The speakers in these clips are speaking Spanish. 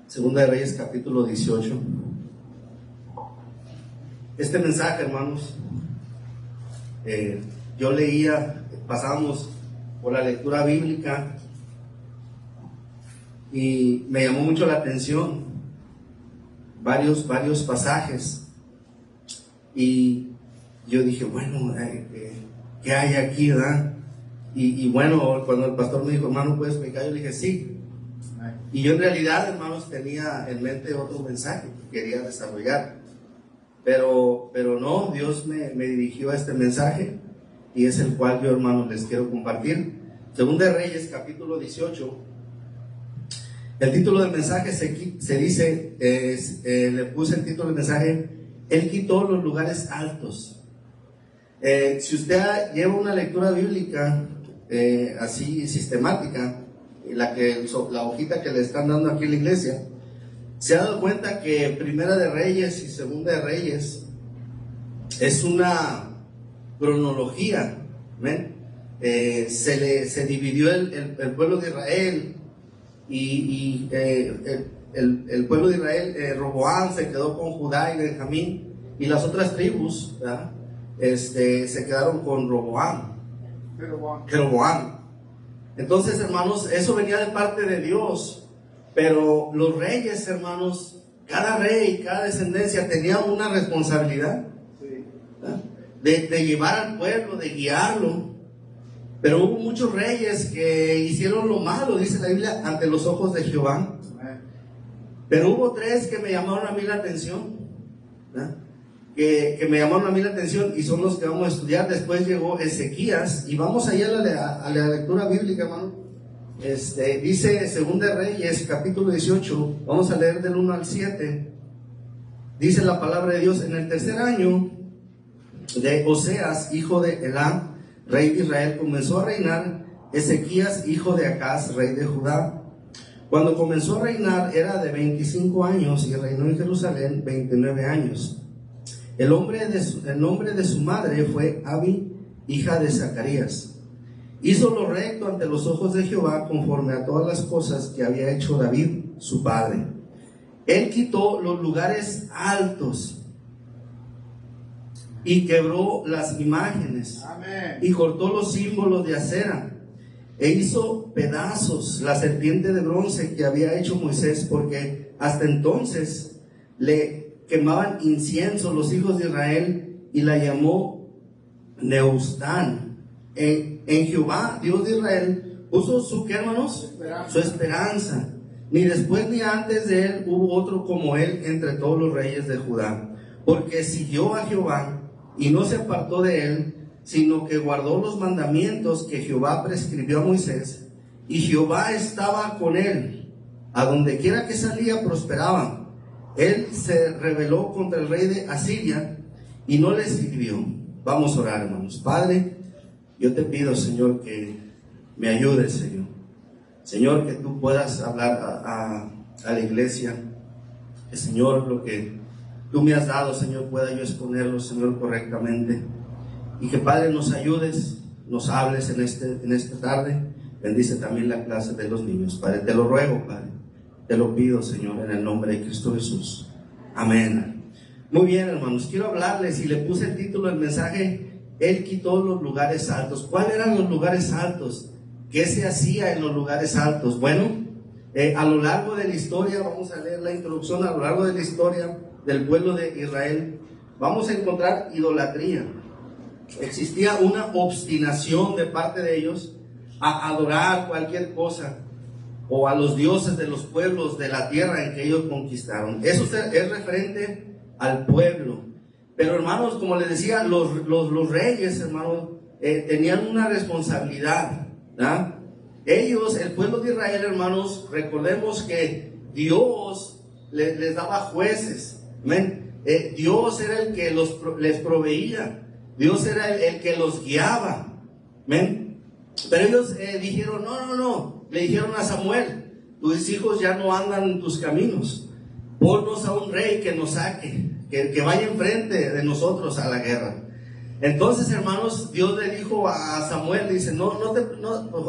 Segunda de Reyes, capítulo 18. Este mensaje, hermanos, yo leía, pasamos por la lectura bíblica y me llamó mucho la atención varios pasajes, y yo dije, bueno, ¿qué hay aquí, verdad? Y bueno, cuando el pastor me dijo, hermano, ¿puedes explicar? Yo le dije, sí. Y yo en realidad, hermanos, tenía en mente otro mensaje que quería desarrollar, pero no, Dios me dirigió a este mensaje, y es el cual yo, hermanos, les quiero compartir. Segunda de Reyes, capítulo 18. El título del mensaje se dice, le puse el título del mensaje, Él quitó los lugares altos. Si usted lleva una lectura bíblica así sistemática, la hojita que le están dando aquí en la iglesia, se ha dado cuenta que Primera de Reyes y Segunda de Reyes es una cronología, ¿ven? Se dividió el pueblo de Israel, y el pueblo de Israel, Roboam se quedó con Judá y Benjamín, y las otras tribus, ¿verdad? Se quedaron con Jeroboam. Entonces, hermanos, eso venía de parte de Dios, pero los reyes, hermanos, cada rey, cada descendencia tenía una responsabilidad, ¿verdad? De llevar al pueblo, de guiarlo. Pero hubo muchos reyes que hicieron lo malo, dice la Biblia, ante los ojos de Jehová. Pero hubo tres que me llamaron a mí la atención, ¿verdad? Que me llamaron a mí la atención, y son los que vamos a estudiar. Después llegó Ezequías, y vamos allá a la lectura bíblica, hermano. Dice Segunda de Reyes, capítulo 18, vamos a leer del 1 al 7. Dice la palabra de Dios: en el tercer año de Oseas, hijo de Elá, rey de Israel, comenzó a reinar Ezequías, hijo de Acaz, rey de Judá. Cuando comenzó a reinar era de 25 años, y reinó en Jerusalén 29 años. El nombre de su madre fue Abi, hija de Zacarías. Hizo lo recto ante los ojos de Jehová, conforme a todas las cosas que había hecho David, su padre. Él quitó los lugares altos y quebró las imágenes. Amén. Y cortó los símbolos de acera, e hizo pedazos la serpiente de bronce que había hecho Moisés, porque hasta entonces le quemaban incienso los hijos de Israel, y la llamó Neustán. En Jehová, Dios de Israel, puso su, ¿qué, hermanos? Su esperanza. Ni después ni antes de él hubo otro como él entre todos los reyes de Judá, porque siguió a Jehová y no se apartó de él, sino que guardó los mandamientos que Jehová prescribió a Moisés, y Jehová estaba con él. A donde quiera que salía prosperaba. Él se rebeló contra el rey de Asiria y no le sirvió. Vamos a orar, hermanos. Padre, yo te pido, Señor, que me ayudes, Señor. Señor, que tú puedas hablar a la iglesia. Que, Señor, lo que tú me has dado, Señor, pueda yo exponerlo, Señor, correctamente. Y que, Padre, nos ayudes, nos hables en esta tarde. Bendice también la clase de los niños. Padre, te lo ruego, Padre. Te lo pido, Señor, en el nombre de Cristo Jesús. Amén. Muy bien, hermanos, quiero hablarles, y le puse el título del mensaje, Él quitó los lugares altos. ¿Cuáles eran los lugares altos? ¿Qué se hacía en los lugares altos? Bueno, a lo largo de la historia, vamos a leer la introducción, a lo largo de la historia del pueblo de Israel, vamos a encontrar idolatría. Existía una obstinación de parte de ellos a adorar cualquier cosa, o a los dioses de los pueblos de la tierra en que ellos conquistaron. Eso es referente al pueblo. Pero, hermanos, como les decía, los reyes, hermanos, tenían una responsabilidad, ¿verdad? Ellos, el pueblo de Israel, hermanos, recordemos que Dios les daba jueces. ¿Amén? Dios era el que les proveía. Dios era el que los guiaba. ¿Amén? Pero ellos dijeron, no. Le dijeron a Samuel: tus hijos ya no andan en tus caminos. Ponnos a un rey que nos saque, que vaya enfrente de nosotros a la guerra. Entonces, hermanos, Dios le dijo a Samuel, dice,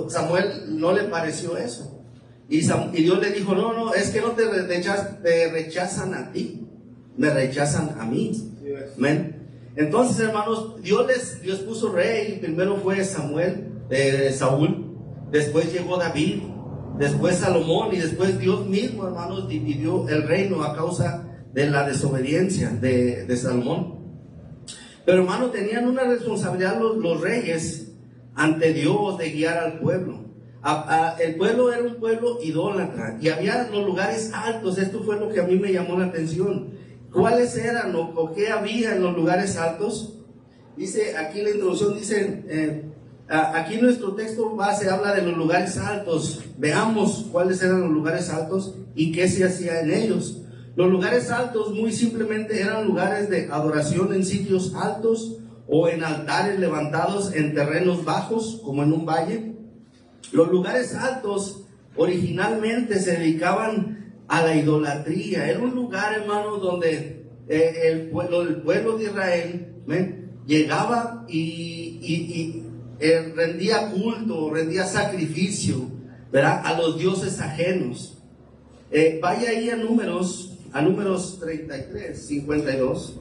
Samuel no le pareció eso. Y Dios le dijo, no, es que no te rechazan a ti, me rechazan a mí. Amén. Entonces, hermanos, Dios puso rey. Primero fue Saúl, después llegó David, después Salomón, y después Dios mismo, hermanos, dividió el reino a causa de la desobediencia de Salomón. Pero, hermanos, tenían una responsabilidad los reyes ante Dios de guiar al pueblo. El pueblo era un pueblo idólatra y había los lugares altos. Esto fue lo que a mí me llamó la atención. ¿Cuáles eran o qué había en los lugares altos? Dice aquí la introducción, dice, aquí nuestro texto base habla de los lugares altos. Veamos cuáles eran los lugares altos y qué se hacía en ellos. Los lugares altos muy simplemente eran lugares de adoración en sitios altos o en altares levantados en terrenos bajos, como en un valle. Los lugares altos originalmente se dedicaban a la idolatría. Era un lugar, hermano, donde el pueblo de Israel llegaba y rendía culto, rendía sacrificio, ¿verdad?, a los dioses ajenos. Vaya ahí a Números 33, 52.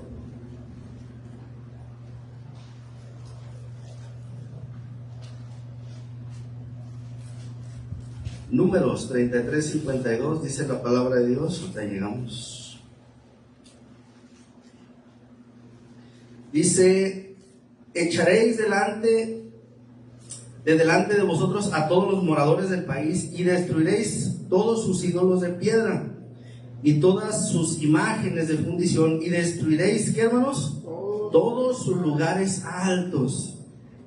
Números 33, 52, dice la palabra de Dios. Hasta llegamos. Dice: echaréis delante de vosotros a todos los moradores del país y destruiréis todos sus ídolos de piedra y todas sus imágenes de fundición, y destruiréis, ¿qué, hermanos? Todos sus lugares altos.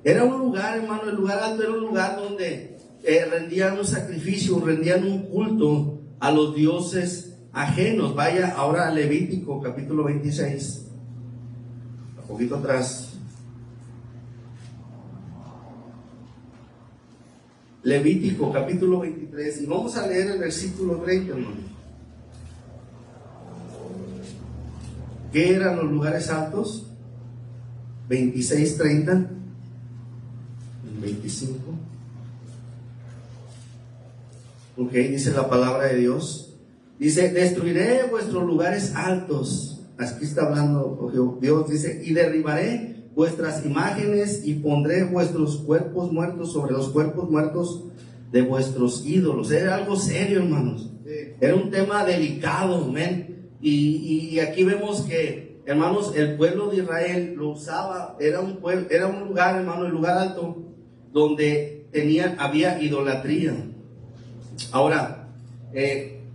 Era un lugar, hermano, el lugar alto era un lugar donde rendían un sacrificio, rendían un culto a los dioses ajenos. Vaya ahora a Levítico capítulo 26, un poquito atrás. Levítico capítulo 23, y vamos a leer el versículo 30, hermano. ¿Qué eran los lugares altos? 26, 30, 25. Ok, dice la palabra de Dios. Dice: destruiré vuestros lugares altos. Aquí está hablando Dios. Dice: y derribaré vuestras imágenes y pondré vuestros cuerpos muertos sobre los cuerpos muertos de vuestros ídolos. Era algo serio, hermanos. Era un tema delicado, amén. Y aquí vemos que, hermanos, el pueblo de Israel lo usaba. Era un lugar, hermano, el lugar alto donde había idolatría. Ahora,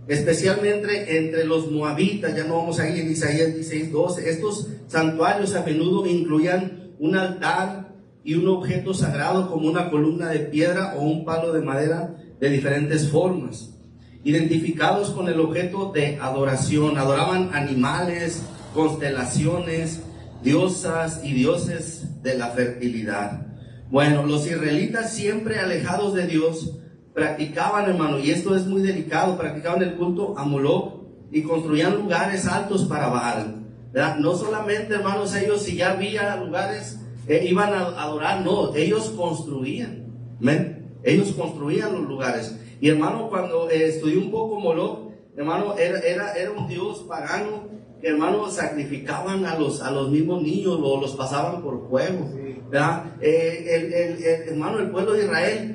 especialmente entre los moabitas, ya no vamos a ir en Isaías 16:12, estos santuarios a menudo incluían un altar y un objeto sagrado como una columna de piedra o un palo de madera de diferentes formas, identificados con el objeto de adoración. Adoraban animales, constelaciones, diosas y dioses de la fertilidad. Bueno, los israelitas, siempre alejados de Dios, practicaban, hermano, y esto es muy delicado, practicaban el culto a Moloch y construían lugares altos para Baal, ¿verdad? No solamente, hermanos, ellos, si ya había lugares, iban a adorar, no, ellos construían, ¿ven? Ellos construían los lugares. Y, hermano, cuando estudié un poco Moloch, hermano, era un dios pagano que, hermano, sacrificaban a los mismos niños o los pasaban por fuego, ¿verdad? Hermano, el pueblo de Israel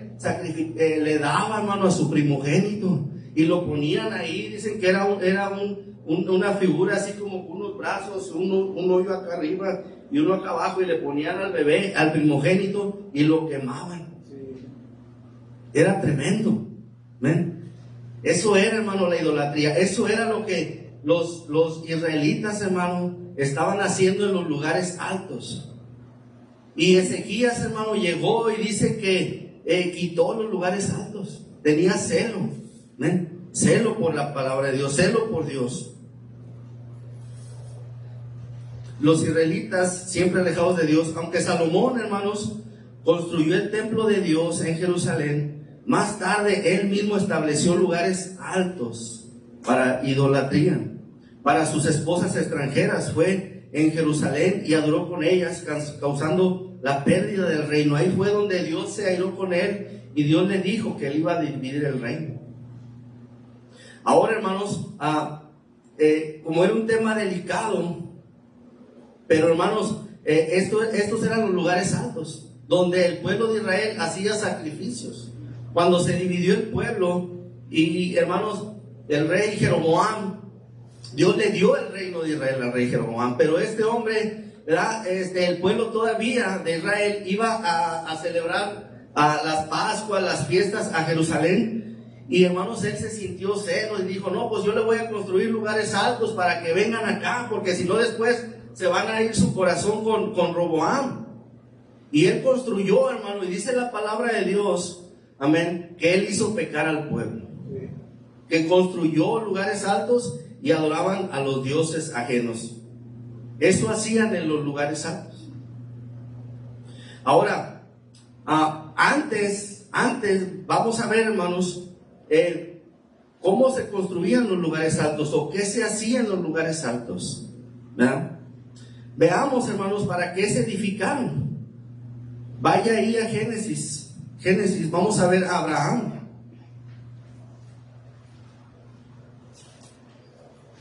le daba, hermano, a su primogénito y lo ponían ahí. Dicen que era una figura así como con unos brazos, un hoyo acá arriba y uno acá abajo, y le ponían al bebé, al primogénito, y lo quemaban. Era tremendo. ¿Ven? Eso era, hermano, la idolatría. Eso era lo que los israelitas, hermano, estaban haciendo en los lugares altos. Y Ezequías, hermano, llegó y dice que quitó los lugares altos. Tenía celo, ¿ven? Celo por la palabra de Dios, celo por Dios. Los israelitas, siempre alejados de Dios, aunque Salomón, hermanos, construyó el templo de Dios en Jerusalén, más tarde él mismo estableció lugares altos para idolatría. Para sus esposas extranjeras fue en Jerusalén y adoró con ellas, causando la pérdida del reino. Ahí fue donde Dios se airó con él y Dios le dijo que él iba a dividir el reino. Ahora, hermanos, como era un tema delicado, pero hermanos, estos eran los lugares altos, donde el pueblo de Israel hacía sacrificios. Cuando se dividió el pueblo, y hermanos, el rey Jeroboam, Dios le dio el reino de Israel al rey Jeroboam, pero este hombre, ¿verdad? El pueblo todavía de Israel iba a celebrar las Pascuas, las fiestas a Jerusalén. Y hermanos, él se sintió celo y dijo: no, pues yo le voy a construir lugares altos para que vengan acá, porque si no después se van a ir su corazón con Roboam. Y él construyó, hermano, y dice la palabra de Dios, amén, que él hizo pecar al pueblo, que construyó lugares altos y adoraban a los dioses ajenos. Eso hacían en los lugares altos. Ahora, antes vamos a ver, hermanos, cómo se construían los lugares altos, o qué se hacía en los lugares altos, ¿verdad? Veamos, hermanos, para qué se edificaron. Vaya ahí a Génesis, vamos a ver a Abraham.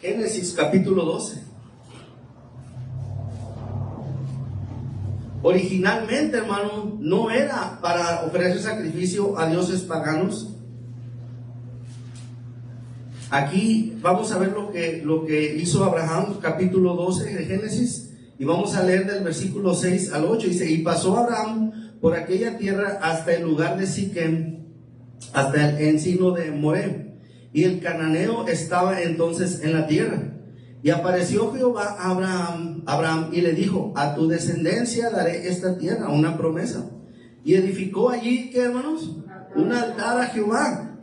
Génesis capítulo 12. Originalmente, hermano, no era para ofrecer sacrificio a dioses paganos. Aquí vamos a ver lo que hizo Abraham, capítulo 12 de Génesis, y vamos a leer del versículo 6 al 8. Dice: y pasó Abraham por aquella tierra hasta el lugar de Siquem, hasta el encino de Moré, y el cananeo estaba entonces en la tierra. Y apareció Jehová a Abraham y le dijo: a tu descendencia daré esta tierra, una promesa. Y edificó allí, ¿qué, hermanos? Un altar a Jehová,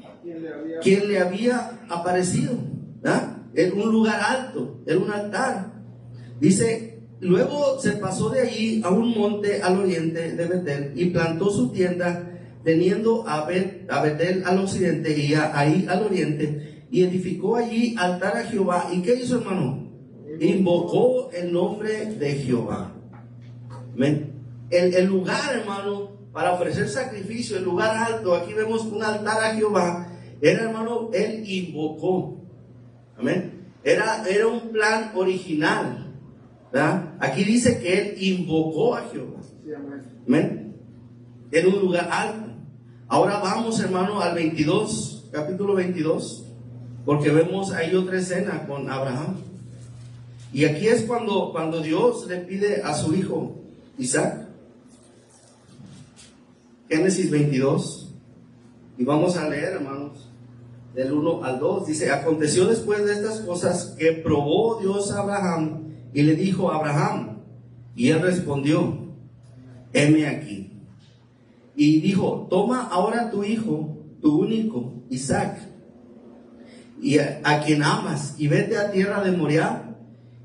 quien le había aparecido, ¿verdad? En un lugar alto, era un altar. Dice: luego se pasó de allí a un monte al oriente de Betel y plantó su tienda, teniendo a Betel al occidente y ahí al oriente, y edificó allí altar a Jehová. ¿Y qué hizo, hermano? Invocó el nombre de Jehová. El lugar, hermano, para ofrecer sacrificio, el lugar alto, aquí vemos un altar a Jehová. Era, hermano, él invocó. Amén. Era un plan original, ¿verdad? Aquí dice que él invocó a Jehová. Amén. En un lugar alto. Ahora vamos, hermano, al 22, capítulo 22, porque vemos ahí otra escena con Abraham. Y aquí es cuando Dios le pide a su hijo Isaac. Génesis 22. Y vamos a leer, hermanos, del 1 al 2. Dice: aconteció después de estas cosas que probó Dios a Abraham y le dijo: Abraham. Y él respondió: heme aquí. Y dijo: toma ahora tu hijo, tu único, Isaac, y a quien amas, y vete a tierra de Moriah,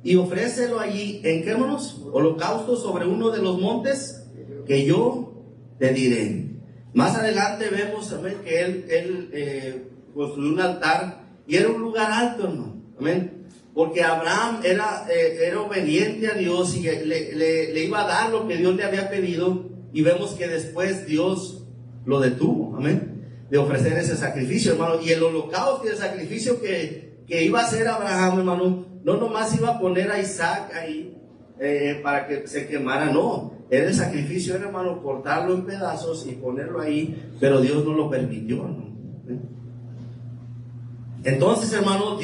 y ofrécelo allí, ¿en qué, hermanos? Holocausto sobre uno de los montes que yo te diré. Más adelante vemos también que él construyó un altar, y era un lugar alto, hermano. Amén. Porque Abraham era obediente a Dios, y le iba a dar lo que Dios le había pedido. Y vemos que después Dios lo detuvo, amén, de ofrecer ese sacrificio, hermano. Y el holocausto y el sacrificio que iba a hacer Abraham, hermano, no nomás iba a poner a Isaac ahí para que se quemara, no. Era el sacrificio, hermano, cortarlo en pedazos y ponerlo ahí, pero Dios no lo permitió, ¿no? Entonces, hermano,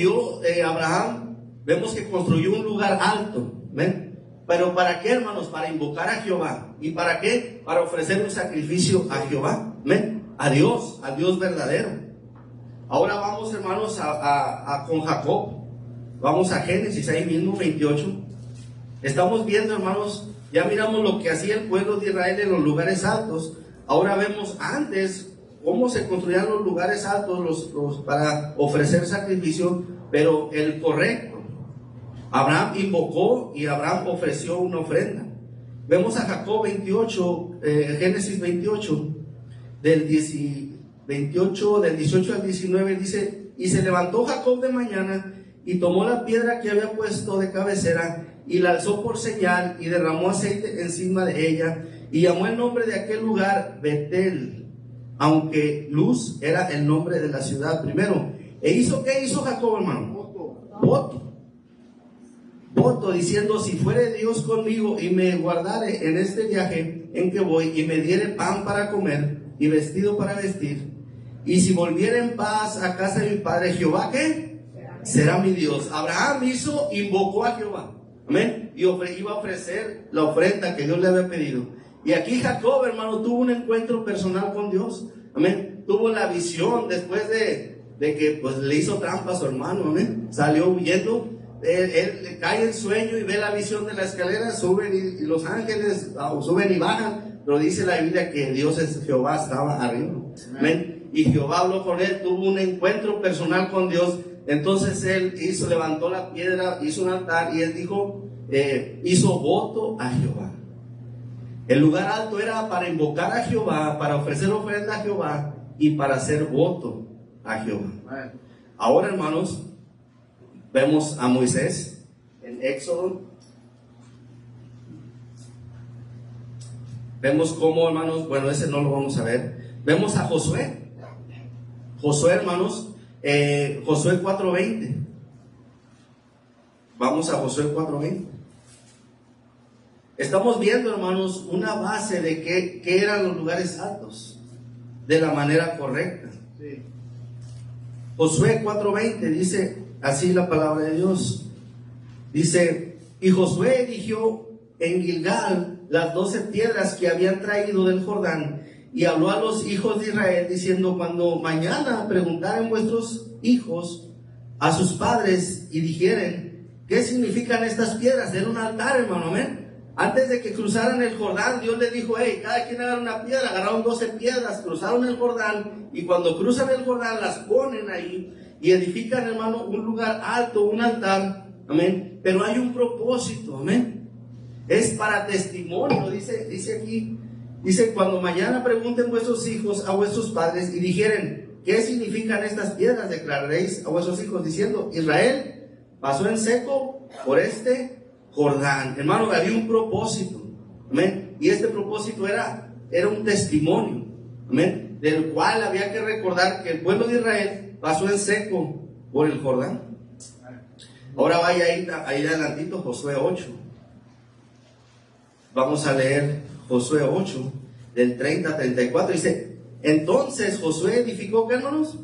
Abraham, vemos que construyó un lugar alto, ¿ven? Pero ¿para qué, hermanos? Para invocar a Jehová. ¿Y para qué? Para ofrecer un sacrificio a Jehová, ¿ven? A Dios, al Dios verdadero. Ahora vamos, hermanos, con Jacob. Vamos a Génesis, ahí mismo 28. Estamos viendo, hermanos, ya miramos lo que hacía el pueblo de Israel en los lugares altos. Ahora vemos antes cómo se construían los lugares altos para ofrecer sacrificio, pero el correcto. Abraham invocó y Abraham ofreció una ofrenda. Vemos a Jacob 28, Génesis 28, del 18 al 19, dice: y se levantó Jacob de mañana y tomó la piedra que había puesto de cabecera y la alzó por señal y derramó aceite encima de ella y llamó el nombre de aquel lugar Betel, aunque Luz era el nombre de la ciudad primero. ¿E hizo qué hizo Jacob, hermano? Voto diciendo: si fuere Dios conmigo y me guardare en este viaje en que voy, y me diere pan para comer y vestido para vestir, y si volviera en paz a casa de mi padre, Jehová, ¿qué? Será mi Dios. Abraham invocó a Jehová, amén, y iba a ofrecer la ofrenda que Dios le había pedido. Y aquí Jacob, hermano, tuvo un encuentro personal con Dios, amén. Tuvo la visión después de que pues le hizo trampa a su hermano, amén. Salió huyendo. Él cae en sueño y ve la visión de la escalera, suben y los ángeles suben y bajan, pero dice la Biblia que Dios es Jehová, estaba arriba, amén. Y Jehová habló con él, tuvo un encuentro personal con Dios. Entonces él levantó la piedra, hizo un altar, y él dijo, hizo voto a Jehová. El lugar alto era para invocar a Jehová, para ofrecer ofrenda a Jehová y para hacer voto a Jehová. Ahora, hermanos, vemos a Moisés en Éxodo. Vemos cómo, hermanos, bueno, ese no lo vamos a ver. Vemos a Josué. Josué, hermanos, Josué 4:20. Vamos a Josué 4:20. Estamos viendo, hermanos, una base de qué eran los lugares altos, de la manera correcta. Sí. Josué 4:20 dice así la palabra de Dios. Dice: y Josué erigió en Gilgal las 12 piedras que habían traído del Jordán, y habló a los hijos de Israel diciendo: cuando mañana preguntaren vuestros hijos a sus padres y dijeren: ¿qué significan estas piedras? Era un altar, hermano, amén. Antes de que cruzaran el Jordán, Dios les dijo: hey, cada quien agarra una piedra. Agarraron 12 piedras, cruzaron el Jordán, y cuando cruzan el Jordán las ponen ahí y edifican, hermano, un lugar alto, un altar, amén. Pero hay un propósito, amén. Es para testimonio, dice aquí. Dice: cuando mañana pregunten vuestros hijos a vuestros padres y dijeren: ¿qué significan estas piedras? Declararéis a vuestros hijos diciendo: Israel pasó en seco por este Jordán. Hermano, había un propósito, amén. Y este propósito era un testimonio, amén, del cual había que recordar que el pueblo de Israel pasó en seco por el Jordán. Ahora vaya ahí adelantito, Josué 8. Vamos a leer Josué 8, del 30 a 34. Dice: entonces Josué edificó, ¿qué, hermanos?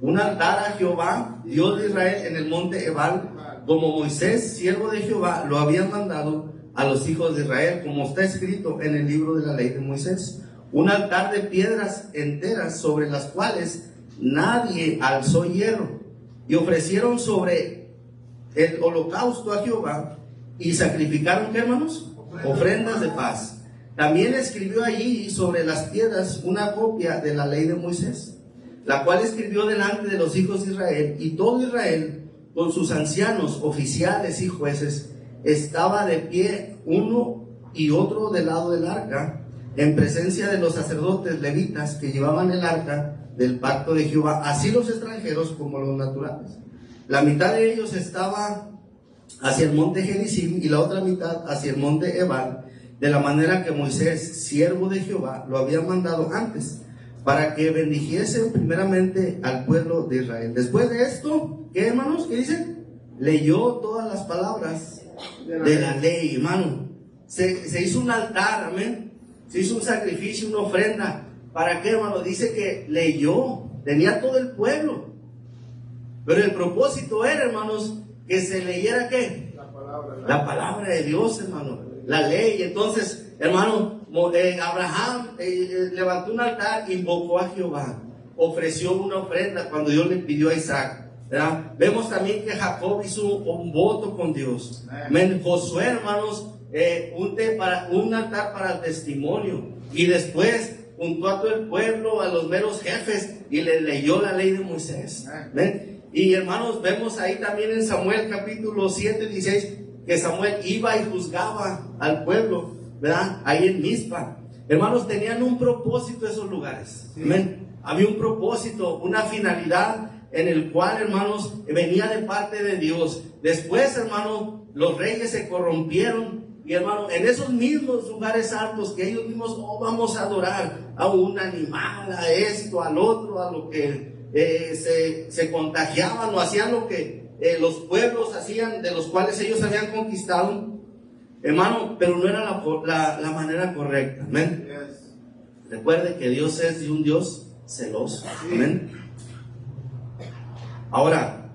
Un altar a Jehová, Dios de Israel, en el monte Ebal, como Moisés, siervo de Jehová, lo había mandado a los hijos de Israel, como está escrito en el libro de la ley de Moisés. Un altar de piedras enteras, sobre las cuales nadie alzó hierro. Y ofrecieron sobre el holocausto a Jehová, y sacrificaron, ¿qué, hermanos? Ofrendas de paz. También escribió allí sobre las piedras una copia de la ley de Moisés, la cual escribió delante de los hijos de Israel, y todo Israel, con sus ancianos, oficiales y jueces, estaba de pie uno y otro del lado del arca, en presencia de los sacerdotes levitas que llevaban el arca del pacto de Jehová, así los extranjeros como los naturales. La mitad de ellos estaba hacia el monte Gerizim y la otra mitad hacia el monte Ebal, de la manera que Moisés, siervo de Jehová, lo había mandado antes, para que bendijesen primeramente al pueblo de Israel. Después de esto, ¿qué, hermanos? ¿Qué dice? Leyó todas las palabras de la ley, hermano. Se hizo un altar, amén. Se hizo un sacrificio, una ofrenda. ¿Para qué, hermano? Dice que leyó, tenía todo el pueblo. Pero el propósito era, hermanos, que se leyera ¿qué? La palabra de Dios, hermano. La ley. Entonces, hermano, Abraham levantó un altar, invocó a Jehová, ofreció una ofrenda cuando Dios le pidió a Isaac, ¿verdad? Vemos también que Jacob hizo un voto con Dios. Amén. Josué, hermanos, un altar para el testimonio, y después juntó a todo el pueblo, a los meros jefes, y le leyó la ley de Moisés. Amén. Y hermanos, vemos ahí también en Samuel capítulo 7, 16, que Samuel iba y juzgaba al pueblo, ¿verdad? Ahí en Mizpa. Hermanos, tenían un propósito esos lugares. Sí. Amén. Había un propósito, una finalidad en el cual, hermanos, venía de parte de Dios. Después, hermanos, los reyes se corrompieron, y hermanos, en esos mismos lugares altos que ellos mismos, vamos a adorar a un animal, a esto, al otro, a lo que se contagiaban o hacían lo que los pueblos hacían, de los cuales ellos habían conquistado, hermano, pero no era la manera correcta. Amén. Yes. Recuerde que Dios es un Dios celoso. Amén. Ahora,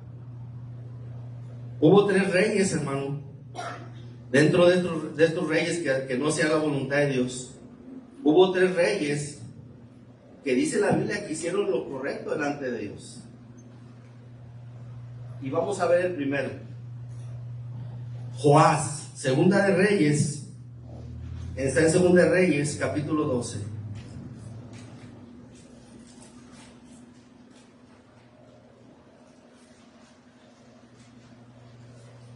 hubo 3 reyes, hermano, dentro de estos reyes que no sea la voluntad de Dios. Hubo 3 reyes que dice la Biblia que hicieron lo correcto delante de Dios. Y vamos a ver el primero. Joás, Segunda de Reyes, está en Segunda de Reyes, capítulo 12.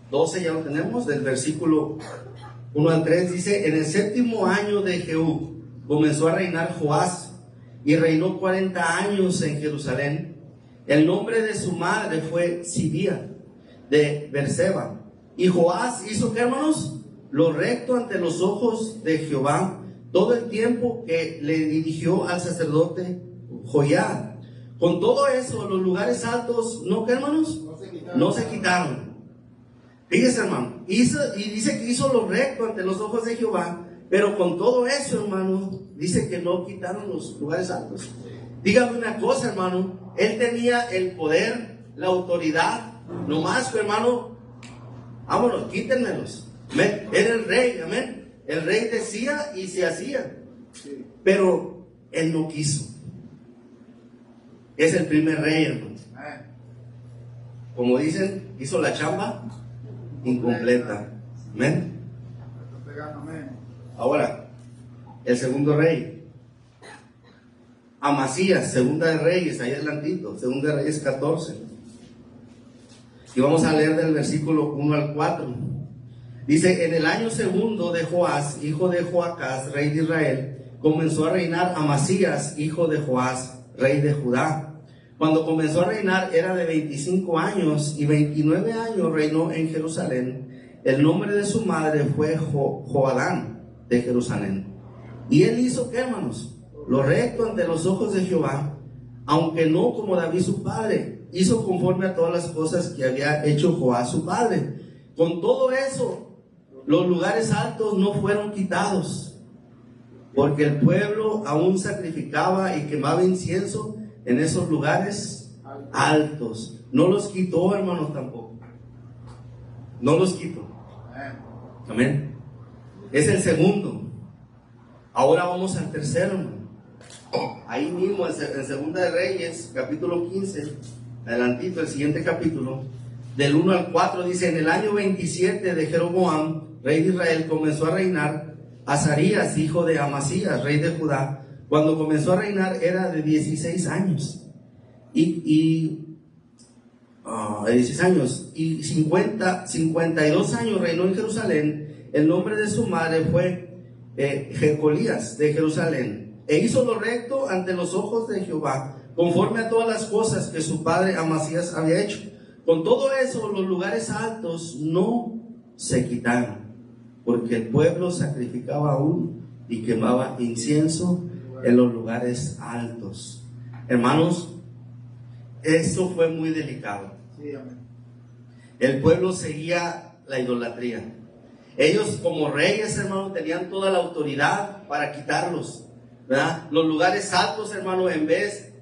12 ya lo tenemos, del versículo 1 al 3, dice: en el 7º año de Jehú comenzó a reinar Joás, y reinó 40 años en Jerusalén. El nombre de su madre fue Sibía de Berseba. Y Joás hizo, ¿qué, hermanos? Lo recto ante los ojos de Jehová todo el tiempo que le dirigió al sacerdote Joiada. Con todo eso, los lugares altos, ¿no, qué, hermanos? No se quitaron. Fíjese, hermano, y dice que hizo lo recto ante los ojos de Jehová, pero con todo eso, hermano, dice que no quitaron los lugares altos. Dígame una cosa, hermano, él tenía el poder, la autoridad, nomás, hermano, vámonos, quítenmelos. Amén. Era el rey, amén. El rey decía y se hacía, pero él no quiso. Es el primer rey, hermano. Como dicen, hizo la chamba incompleta. Amén. Ahora, el segundo rey, Amasías, Segunda de Reyes, ahí adelantito, Segunda de Reyes 14. Y vamos a leer del versículo 1 al 4. Dice: en el año segundo de Joás, hijo de Joacás, rey de Israel, comenzó a reinar Amasías, hijo de Joás, rey de Judá. Cuando comenzó a reinar era de 25 años, y 29 años reinó en Jerusalén. El nombre de su madre fue Joadán de Jerusalén. Y él hizo, ¿qué, hermanos? Lo recto ante los ojos de Jehová, aunque no como David su padre. Hizo conforme a todas las cosas que había hecho Joás su padre. Con todo eso, los lugares altos no fueron quitados, porque el pueblo aún sacrificaba y quemaba incienso en esos lugares altos. No los quitó, hermanos, tampoco. No los quitó. Amén. Es el segundo. Ahora vamos al tercero, hermano. Ahí mismo en Segunda de Reyes, capítulo 15, adelantito, el siguiente capítulo, del 1 al 4, dice: en el año 27 de Jeroboam, rey de Israel, comenzó a reinar Azarías, hijo de Amasías, rey de Judá. Cuando comenzó a reinar era de 16 años. Y 16 años. Y 52 años reinó en Jerusalén. El nombre de su madre fue Jecolías de Jerusalén. E hizo lo recto ante los ojos de Jehová, conforme a todas las cosas que su padre Amasías había hecho. Con todo eso, los lugares altos no se quitaron, porque el pueblo sacrificaba aún y quemaba incienso en los lugares altos. Hermanos, eso fue muy delicado. Sí, amén. El pueblo seguía la idolatría. Ellos, como reyes, hermanos, tenían toda la autoridad para quitarlos, ¿verdad? Los lugares altos, hermano, en vez,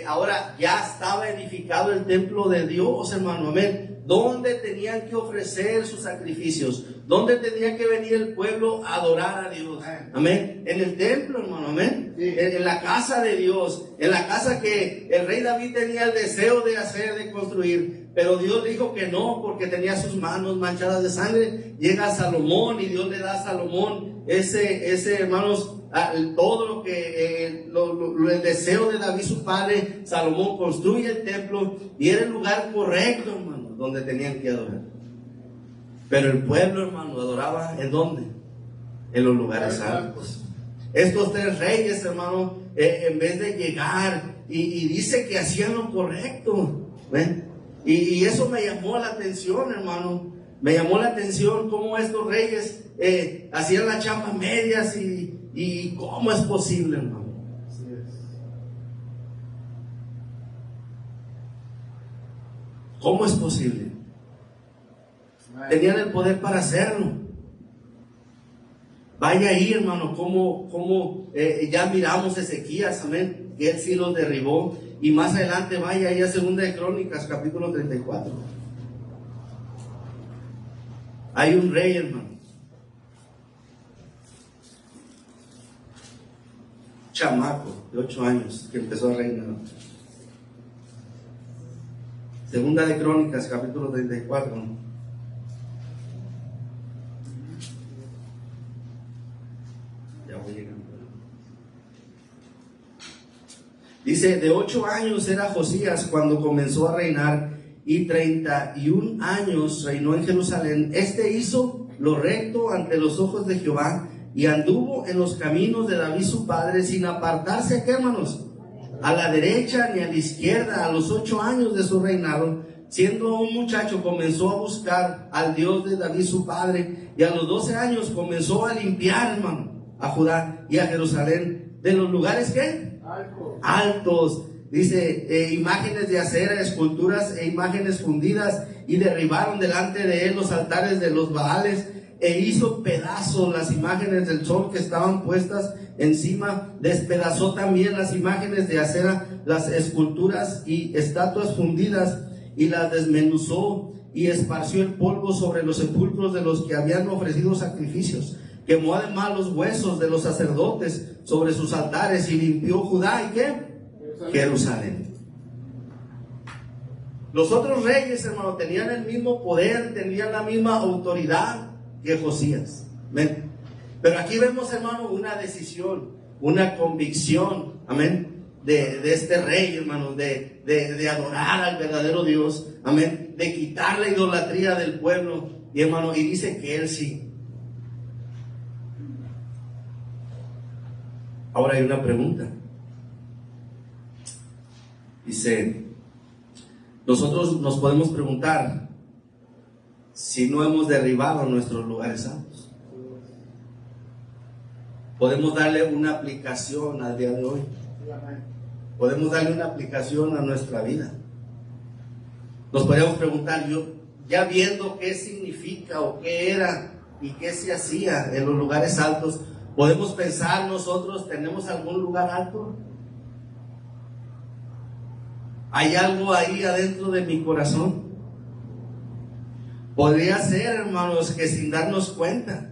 ahora ya estaba edificado el templo de Dios, hermano, amén. Donde tenían que ofrecer sus sacrificios, donde tenía que venir el pueblo a adorar a Dios, amén. En el templo, hermano, amén. Sí. En la casa de Dios, en la casa que el rey David tenía el deseo de hacer, de construir, pero Dios dijo que no, porque tenía sus manos manchadas de sangre. Llega Salomón y Dios le da a Salomón ese hermanos, todo lo que el deseo de David su padre. Salomón construye el templo y era el lugar correcto, hermano, donde tenían que adorar. Pero el pueblo, hermano, adoraba ¿en dónde? En los lugares altos. Estos 3 reyes, hermano, en vez de llegar y dice que hacían lo correcto, ¿ven? Y eso me llamó la atención, hermano. Me llamó la atención cómo estos reyes hacían las chapas medias y cómo es posible, hermano. Así es. ¿Cómo es posible? Tenían el poder para hacerlo. Vaya ahí, hermano, como ya miramos Ezequías, amén, que él sí los derribó. Y más adelante vaya ahí a 2 de Crónicas, capítulo 34. Hay un rey, hermano, chamaco de 8 años, que empezó a reinar. 2 de Crónicas, capítulo 34. Ya voy llegando. Dice, de 8 años era Josías cuando comenzó a reinar, y 31 años reinó en Jerusalén. Este hizo lo recto ante los ojos de Jehová, y anduvo en los caminos de David su padre, sin apartarse, ¿a qué, hermanos? A la derecha ni a la izquierda. A los 8 años de su reinado, siendo un muchacho, comenzó a buscar al Dios de David su padre, y a los 12 años comenzó a limpiar, hermano, a Judá y a Jerusalén de los lugares, ¿qué? Altos. Dice, imágenes de acera, esculturas e imágenes fundidas, y derribaron delante de él los altares de los Baales, e hizo pedazos las imágenes del sol que estaban puestas encima. Despedazó también las imágenes de acera, las esculturas y estatuas fundidas, y las desmenuzó, y esparció el polvo sobre los sepulcros de los que habían ofrecido sacrificios. Quemó además los huesos de los sacerdotes sobre sus altares, y limpió Judá y ¿qué? Jerusalén. Los otros reyes, hermano, tenían el mismo poder, tenían la misma autoridad que Josías. Amén. Pero aquí vemos, hermano, una decisión, una convicción, amén, de este rey, hermano, de adorar al verdadero Dios, amén, de quitar la idolatría del pueblo. Y, hermano, y dice que él sí. Ahora hay una pregunta. Dice, nosotros nos podemos preguntar si no hemos derribado nuestros lugares santos. Podemos darle una aplicación al día de hoy. Podemos darle una aplicación a nuestra vida. Nos podemos preguntar, yo ya viendo qué significa o qué era y qué se hacía en los lugares altos, podemos pensar nosotros, ¿tenemos algún lugar alto? ¿Hay algo ahí adentro de mi corazón? Podría ser, hermanos, que sin darnos cuenta,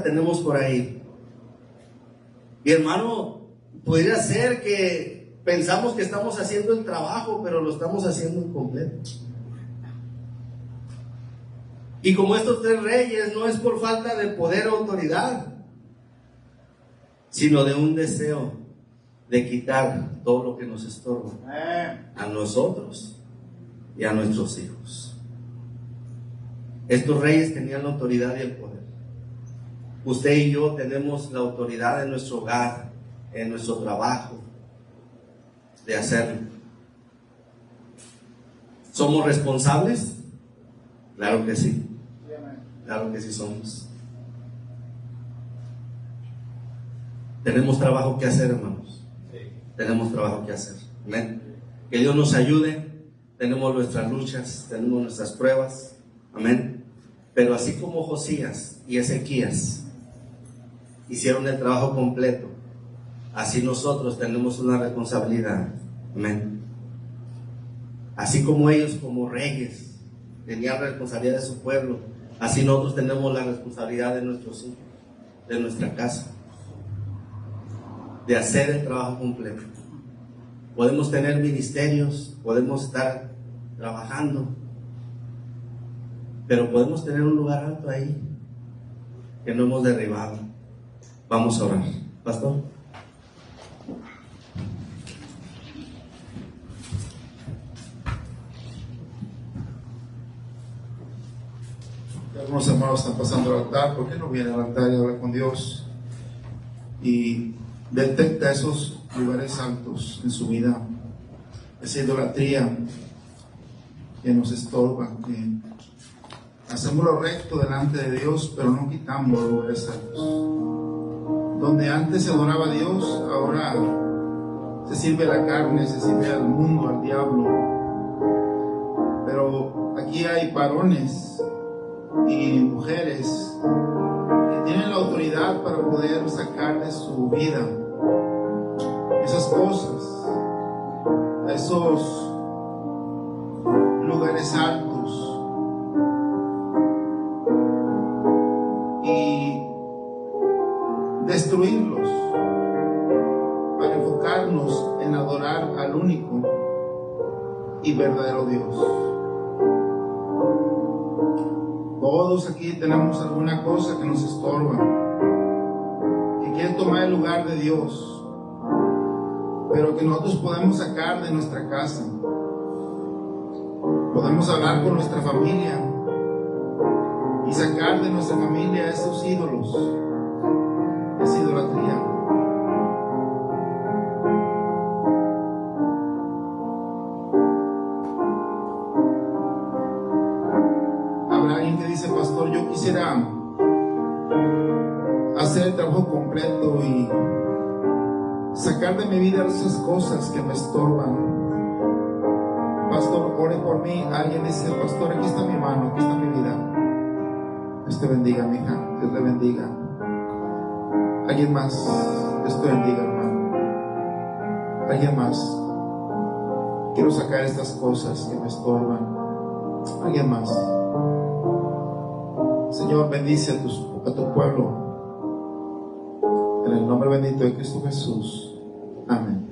tenemos por ahí. Y, hermano, podría ser que pensamos que estamos haciendo el trabajo, pero lo estamos haciendo incompleto. Y como estos 3 reyes, no es por falta de poder o autoridad, sino de un deseo de quitar todo lo que nos estorba a nosotros y a nuestros hijos. Estos reyes tenían la autoridad y el poder. Usted y yo tenemos la autoridad en nuestro hogar, en nuestro trabajo, de hacerlo. ¿Somos responsables? Claro que sí. Claro que sí somos. Tenemos trabajo que hacer, hermanos. Sí. Tenemos trabajo que hacer. Amén. Que Dios nos ayude. Tenemos nuestras luchas, tenemos nuestras pruebas. Amén. Pero así como Josías y Ezequías hicieron el trabajo completo, así nosotros tenemos una responsabilidad. Amén. Así como ellos, como reyes, tenían responsabilidad de su pueblo, así nosotros tenemos la responsabilidad de nuestros hijos, de nuestra casa, de hacer el trabajo completo. Podemos tener ministerios, podemos estar trabajando, pero podemos tener un lugar alto ahí que no hemos derribado. Vamos a orar. Pastor. Algunos hermanos están pasando al altar. ¿Por qué no viene al altar y habla con Dios? Y detecta esos lugares altos en su vida, esa idolatría que nos estorba, que hacemos lo recto delante de Dios, pero no quitamos los lugares altos. Donde antes se adoraba a Dios, ahora se sirve a la carne, se sirve al mundo, al diablo. Pero aquí hay varones y mujeres que tienen la autoridad para poder sacar de su vida esas cosas, esos lugares altos, y destruirlos para enfocarnos en adorar al único y verdadero Dios. Todos aquí tenemos alguna cosa que nos estorba, que quiere tomar el lugar de Dios, pero que nosotros podemos sacar de nuestra casa. Podemos hablar con nuestra familia y sacar de nuestra familia esos ídolos, esa idolatría. Habrá alguien que dice: pastor, yo quisiera hacer el trabajo completo y sacar de mi vida esas cosas que me estorban. Pastor, ore por mí. Alguien dice: pastor, aquí está mi mano, aquí está mi vida. Dios te bendiga, mi hija. Dios te bendiga. Alguien más. Dios te bendiga, hermano. Alguien más. Quiero sacar estas cosas que me estorban. Alguien más. Señor, bendice a tu pueblo. En el nombre bendito de Cristo Jesús. Amén.